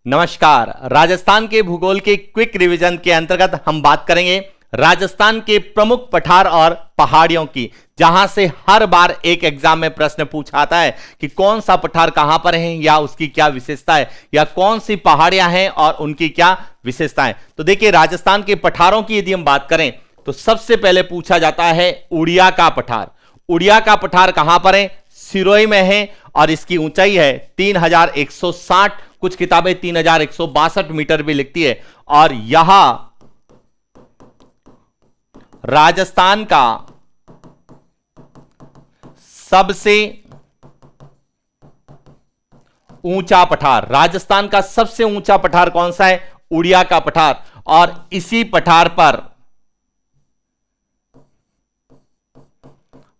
नमस्कार। राजस्थान के भूगोल के क्विक रिवीजन के अंतर्गत हम बात करेंगे राजस्थान के प्रमुख पठार और पहाड़ियों की, जहां से हर बार एक एग्जाम में प्रश्न पूछा आता है कि कौन सा पठार कहां पर है या उसकी क्या विशेषता है, या कौन सी पहाड़ियां हैं और उनकी क्या विशेषताएं। तो देखिए, राजस्थान के पठारों की यदि हम बात करें तो सबसे पहले पूछा जाता है उड़िया का पठार। उड़िया का पठार कहां पर है? सिरोही में है और इसकी ऊंचाई है 3160, कुछ किताबें 3162 मीटर भी लिखती है। और यहां राजस्थान का सबसे ऊंचा पठार, राजस्थान का सबसे ऊंचा पठार कौन सा है? उड़िया का पठार। और इसी पठार पर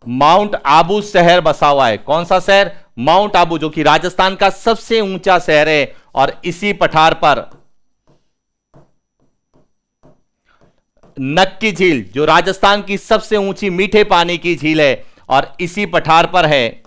माउंट आबू शहर बसा हुआ है। कौन सा शहर? माउंट आबू, जो कि राजस्थान का सबसे ऊंचा शहर है। और इसी पठार पर नक्की झील, जो राजस्थान की सबसे ऊंची मीठे पानी की झील है, और इसी पठार पर है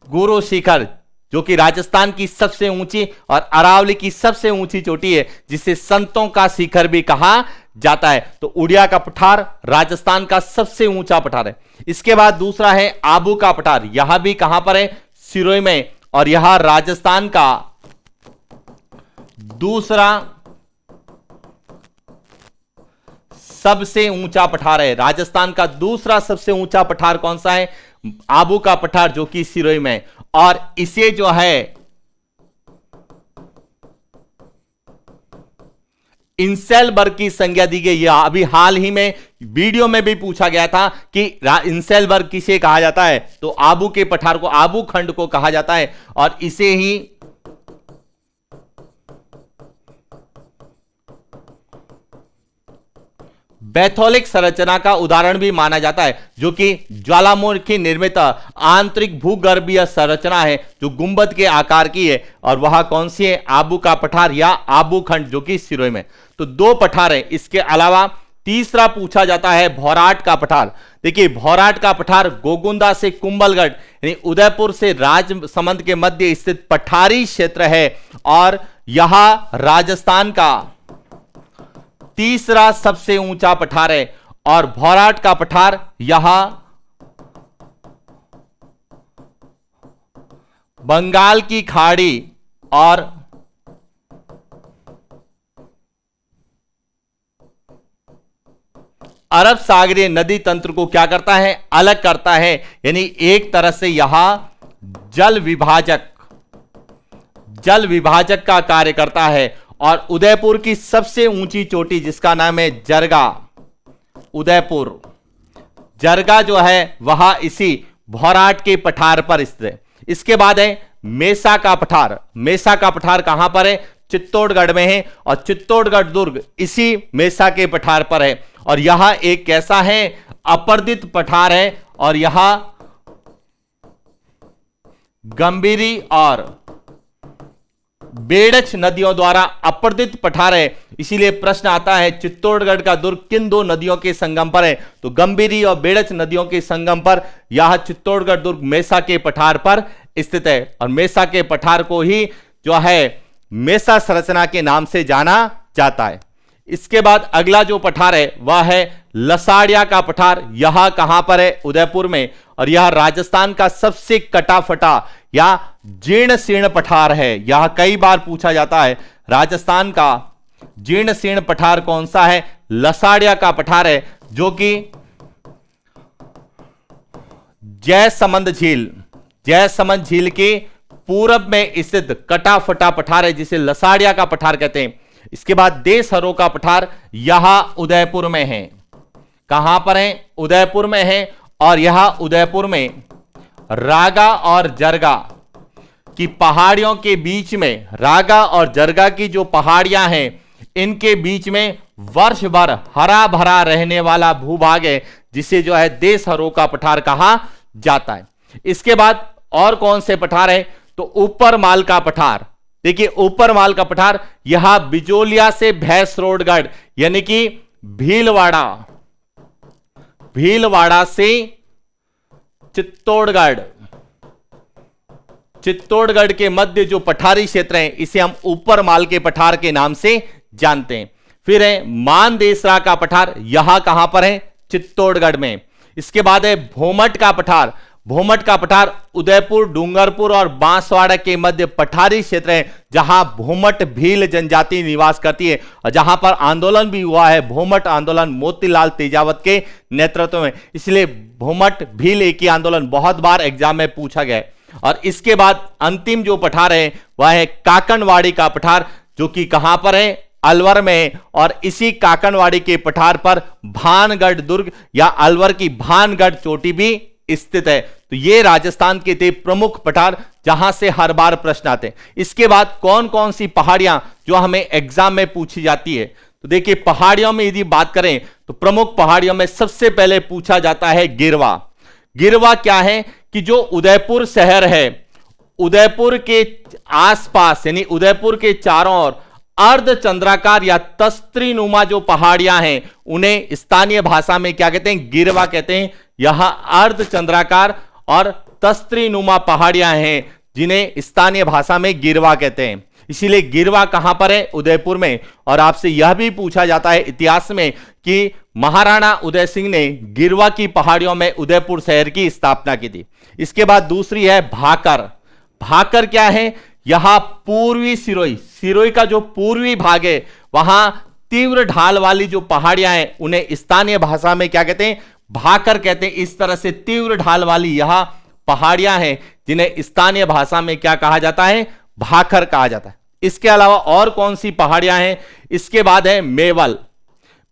गुरु शिखर, जो कि राजस्थान की सबसे ऊंची और अरावली की सबसे ऊंची चोटी है, जिसे संतों का शिखर भी कहा जाता है। तो उड़िया का पठार राजस्थान का सबसे ऊंचा पठार है। इसके बाद दूसरा है आबू का पठार। यह भी कहां पर है? सिरोही में। और यह राजस्थान का दूसरा सबसे ऊंचा पठार है। राजस्थान का दूसरा सबसे ऊंचा पठार कौन सा है? आबू का पठार, जो कि सिरोही में। और इसे जो है इंसेलबर्ग की संज्ञा दी गई। यह अभी हाल ही में वीडियो में भी पूछा गया था कि इंसेलबर्ग किसे कहा जाता है? तो आबू के पठार को, आबू खंड को कहा जाता है। और इसे ही बैथोलिक संरचना का उदाहरण भी माना जाता है, जो कि ज्वालामुखी निर्मित आंतरिक भूगर्भीय संरचना है, जो गुंबद के आकार की है। और वह कौन सी है? आबू का पठार या आबू खंड, जो कि सिरोही में। तो दो पठार है। इसके अलावा तीसरा पूछा जाता है भौराट का पठार। देखिए, भौराट का पठार गोगुंदा से कुंभलगढ़ यानी उदयपुर से राजसमंद के मध्य स्थित पठारी क्षेत्र है। और यह राजस्थान का तीसरा सबसे ऊंचा पठार है। और भौराट का पठार यहां बंगाल की खाड़ी और अरब सागरीय नदी तंत्र को क्या करता है? अलग करता है। यानी एक तरह से यहां जल विभाजक का कार्य करता है। और उदयपुर की सबसे ऊंची चोटी, जिसका नाम है जरगा, उदयपुर जरगा जो है वह इसी भौराट के पठार पर स्थित है। इसके बाद है मेसा का पठार। मेसा का पठार कहां पर है? चित्तौड़गढ़ में है। और चित्तौड़गढ़ दुर्ग इसी मेसा के पठार पर है। और यह एक कैसा है? अपर्दित पठार है। और यह गंभीरी और बेड़च नदियों द्वारा अपर्दित पठार है। इसीलिए प्रश्न आता है चित्तौड़गढ़ का दुर्ग किन दो नदियों के संगम पर है? तो गंभीरी और बेड़च नदियों के संगम पर यह चित्तौड़गढ़ दुर्ग मेसा के पठार पर स्थित है। और मेसा के पठार को ही जो है मेसा संरचना के नाम से जाना जाता है। इसके बाद अगला जो पठार है वह है लसाड़िया का पठार। यह कहां पर है? उदयपुर में। और यह राजस्थान का सबसे कटा फटा या जीर्ण शीर्ण पठार है। यह कई बार पूछा जाता है। राजस्थान का जीर्ण शीर्ण पठार कौन सा है? लसाड़िया का पठार है, जो कि जयसमंद झील के पूरब में स्थित कटा फटा पठार है, जिसे लसाड़िया का पठार कहते हैं। इसके बाद देशहरों का पठार यहां उदयपुर में है। कहां पर है? उदयपुर में है। और यह उदयपुर में रागा और जरगा की पहाड़ियों के बीच में, रागा और जरगा की जो पहाड़ियां हैं, इनके बीच में वर्ष भर हरा भरा रहने वाला भूभाग है, जिसे जो है देशहरों का पठार कहा जाता है। इसके बाद और कौन से पठार है? तो ऊपर माल का पठार। देखिए, ऊपर माल का पठार यह बिजोलिया से भैंसरोडगढ़ यानी कि भीलवाड़ा से चित्तौड़गढ़ चित्तौड़गढ़ के मध्य जो पठारी क्षेत्र है इसे हम ऊपर माल के पठार के नाम से जानते हैं। फिर है मानदेसरा का पठार, यहां कहां पर है? चित्तौड़गढ़ में। इसके बाद है भोमट का पठार। भोमट का पठार उदयपुर, डूंगरपुर और बांसवाड़ा के मध्य पठारी क्षेत्र है जहां भोमट भील जनजाति निवास करती है और जहां पर आंदोलन भी हुआ है, भोमट आंदोलन मोतीलाल तेजावत के नेतृत्व में। इसलिए भोमट भील एक ही आंदोलन बहुत बार एग्जाम में पूछा गया है। और इसके बाद अंतिम जो पठार है वह है काकनवाड़ी का पठार, जो कि कहां पर है? अलवर में। और इसी काकनवाड़ी के पठार पर भानगढ़ दुर्ग या अलवर की भानगढ़ चोटी भी स्थित है। तो ये राजस्थान के थे प्रमुख पठार जहां से हर बार प्रश्न आते हैं। इसके बाद कौन कौन सी पहाड़ियां जो हमें एग्जाम में पूछी जाती है, तो देखिए पहाड़ियों में यदि बात करें तो प्रमुख पहाड़ियों में सबसे पहले पूछा जाता है गिरवा। गिरवा क्या है कि जो उदयपुर शहर है, उदयपुर के आसपास यानी उदयपुर के चारों ओर अर्धचंद्राकार या तस्त्रीनुमा जो पहाड़ियां हैं उन्हें स्थानीय भाषा में क्या कहते हैं? गिरवा कहते हैं। यहां अर्धचंद्राकार और तस्त्रीनुमा पहाड़ियां हैं जिन्हें स्थानीय भाषा में गिरवा कहते हैं। इसीलिए गिरवा कहां पर है? उदयपुर में। और आपसे यह भी पूछा जाता है इतिहास में कि महाराणा उदय सिंह ने गिरवा की पहाड़ियों में उदयपुर शहर की स्थापना की थी। इसके बाद दूसरी है भाकर। भाकर क्या है? यहां पूर्वी सिरोही, सिरोही का जो पूर्वी भाग है वहां तीव्र ढाल वाली जो पहाड़ियां हैं उन्हें स्थानीय भाषा में क्या कहते हैं? भाकर कहते हैं। इस तरह से तीव्र ढाल वाली यहां पहाड़ियां हैं जिन्हें स्थानीय भाषा में क्या कहा जाता है? भाकर कहा जाता है। इसके अलावा और कौन सी पहाड़ियां हैं? इसके बाद है मेवल।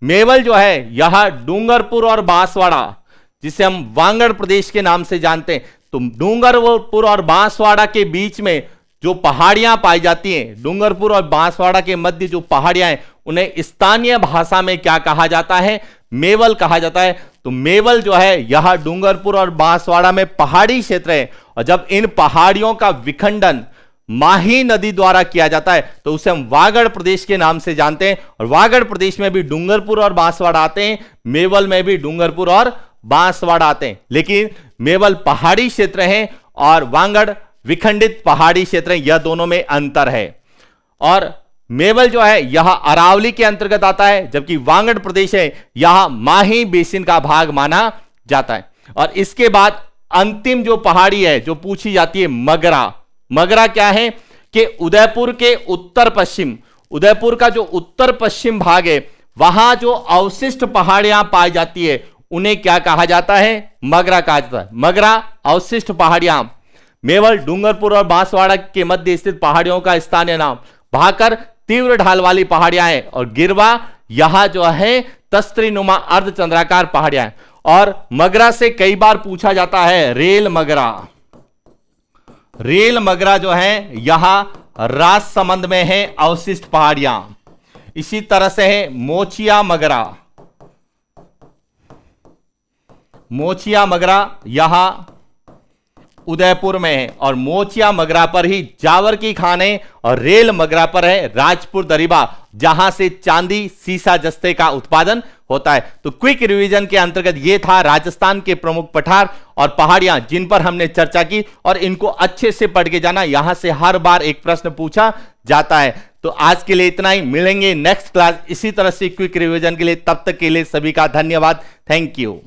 मेवल जो है यह डूंगरपुर और बांसवाड़ा, जिसे हम वांगड़ प्रदेश के नाम से जानते हैं, तो डूंगरपुर और बांसवाड़ा के बीच में जो पहाड़ियां पाई जाती हैं, डूंगरपुर और बांसवाड़ा के मध्य जो पहाड़ियां हैं उन्हें स्थानीय भाषा में क्या कहा जाता है? मेवल कहा जाता है। तो मेवल जो है यह डूंगरपुर और बांसवाड़ा में पहाड़ी क्षेत्र है और जब इन पहाड़ियों का विखंडन माही नदी द्वारा किया जाता है तो उसे हम वागड़ प्रदेश के नाम से जानते हैं। और वागड़ प्रदेश में भी डूंगरपुर और बांसवाड़ा आते हैं, मेवल में भी डूंगरपुर और बांसवाड़ा आते हैं, लेकिन मेवल पहाड़ी क्षेत्र है और वागड़ विखंडित पहाड़ी क्षेत्र है। यह दोनों में अंतर है। और मेवल जो है यह अरावली के अंतर्गत आता है, जबकि वागड़ प्रदेश है यह माही बेसिन का भाग माना जाता है। और इसके बाद अंतिम जो पहाड़ी है जो पूछी जाती है मगरा। मगरा क्या है कि उदयपुर के उत्तर पश्चिम, उदयपुर का जो उत्तर पश्चिम भाग है वहां जो अवशिष्ट पहाड़ियां पाई जाती है उन्हें क्या कहा जाता है? मगरा कहा जाता है। मगरा अवशिष्ट पहाड़ियां। मेवल डूंगरपुर और बांसवाड़ा के मध्य स्थित पहाड़ियों का स्थानीय नाम। भाकर तीव्र ढाल वाली पहाड़ियां हैं और गिरवा यहां जो है तस्त्रीनुमा अर्धचंद्राकार पहाड़ियां हैं। और मगरा से कई बार पूछा जाता है रेल मगरा। रेल मगरा जो है यहां राजसमंद में है अवशिष्ट पहाड़ियां। इसी तरह से है मोचिया मगरा। मोचिया मगरा यहां उदयपुर में है और मोचिया मगरा पर ही जावर की खान है और रेल मगरा पर है राजपुर दरिबा, जहां से चांदी सीसा जस्ते का उत्पादन होता है। तो क्विक रिवीजन के अंतर्गत यह था राजस्थान के प्रमुख पठार और पहाड़ियां जिन पर हमने चर्चा की, और इनको अच्छे से पढ़ के जाना, यहां से हर बार एक प्रश्न पूछा जाता है। तो आज के लिए इतना ही, मिलेंगे नेक्स्ट क्लास इसी तरह से क्विक रिवीजन के लिए। तब तक के लिए सभी का धन्यवाद। Thank you.